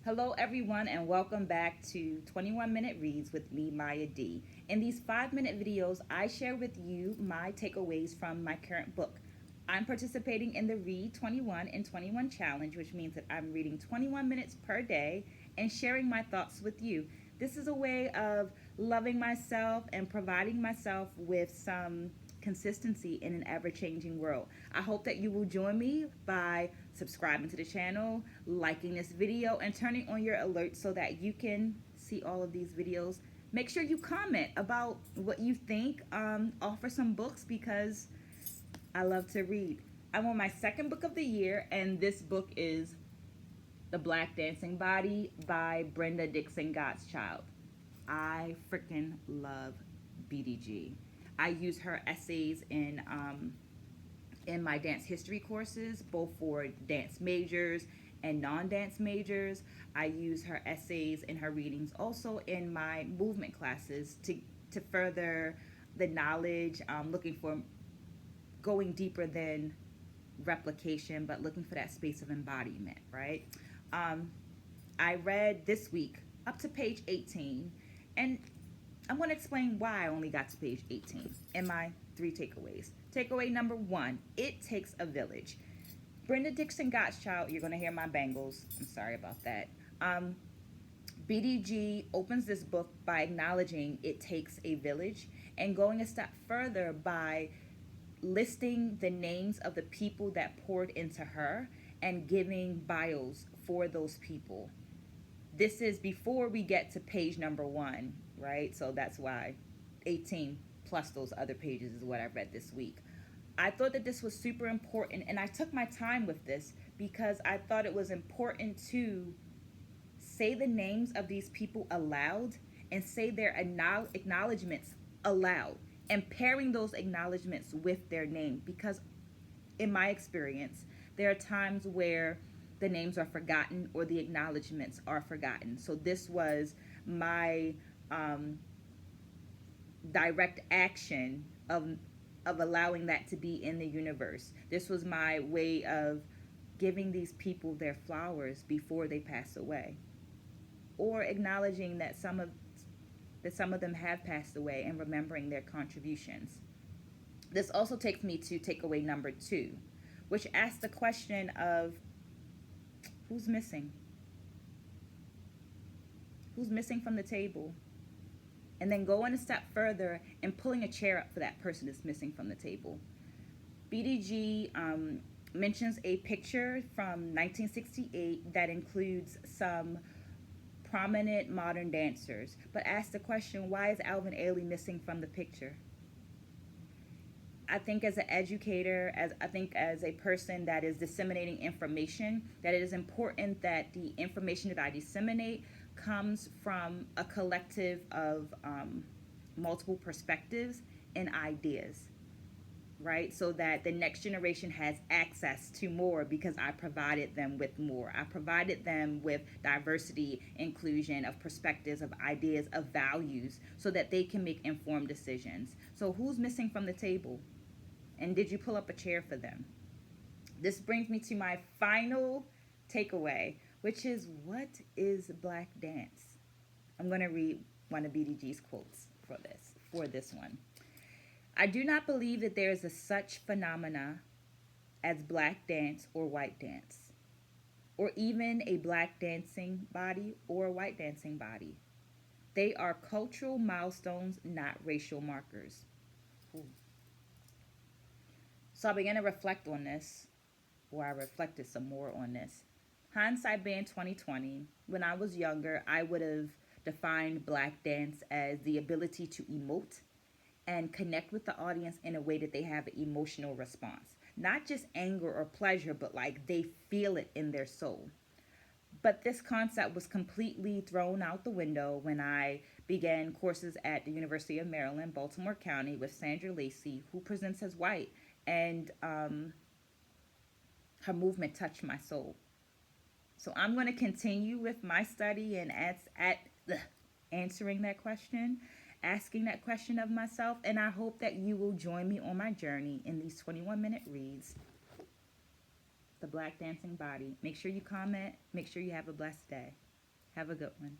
Hello, everyone, and welcome back to 21-Minute Reads with me, Maya D. In these 5-minute videos, I share with you my takeaways from my current book. I'm participating in the Read 21 in 21 challenge, which means that I'm reading 21 minutes per day and sharing my thoughts with you. This is a way of loving myself and providing myself with some consistency in an ever changing world. I hope that you will join me by subscribing to the channel, liking this video, and turning on your alerts so that you can see all of these videos. Make sure you comment about what you think. Offer some books because I love to read. I'm on my second book of the year, and this book is The Black Dancing Body by Brenda Dixon Gottschild. I freaking love BDG. I use her essays in my dance history courses, both for dance majors and non-dance majors. I use her essays and her readings also in my movement classes to further the knowledge. Looking for going deeper than replication, but looking for that space of embodiment, right? Um, I read this week up to page 18, and I'm going to explain why I only got to page 18 in my 3 takeaways. Takeaway number 1, it takes a village. Brenda Dixon Gottschild, you're going to hear my bangles. I'm sorry about that. BDG opens this book by acknowledging it takes a village and going a step further by listing the names of the people that poured into her and giving bios for those people. This is before we get to page number 1, right? So that's why 18 plus those other pages is what I read this week. I thought that this was super important, and I took my time with this because I thought it was important to say the names of these people aloud and say their acknowledgments aloud and pairing those acknowledgments with their name, because in my experience there are times where the names are forgotten or the acknowledgments are forgotten. So this was my direct action of allowing that to be in the universe. This was my way of giving these people their flowers before they pass away, or acknowledging that some of them have passed away and remembering their contributions. This also takes me to takeaway number 2, which asks the question of who's missing? Who's missing from the table? And then going a step further and pulling a chair up for that person that's missing from the table. BDG mentions a picture from 1968 that includes some prominent modern dancers, but asks the question, why is Alvin Ailey missing from the picture? I think as an educator, as a person that is disseminating information, that it is important that the information that I disseminate comes from a collective of multiple perspectives and ideas, right? So that the next generation has access to more because I provided them with more. I provided them with diversity, inclusion of perspectives, of ideas, of values, so that they can make informed decisions. So who's missing from the table? And did you pull up a chair for them? This brings me to my final takeaway, which is, what is Black dance? I'm going to read one of BDG's quotes for this one. I do not believe that there is a such phenomena as Black dance or white dance, or even a Black dancing body or a white dancing body. They are cultural milestones, not racial markers. Ooh. So I began to reflect on this, or I reflected some more on this. Hindsight being 2020, when I was younger, I would have defined Black dance as the ability to emote and connect with the audience in a way that they have an emotional response. Not just anger or pleasure, but like they feel it in their soul. But this concept was completely thrown out the window when I began courses at the University of Maryland, Baltimore County, with Sandra Lacey, who presents as white. And her movement touched my soul. So I'm going to continue with my study and answering that question, asking that question of myself. And I hope that you will join me on my journey in these 21-minute reads. The Black Dancing Body. Make sure you comment. Make sure you have a blessed day. Have a good one.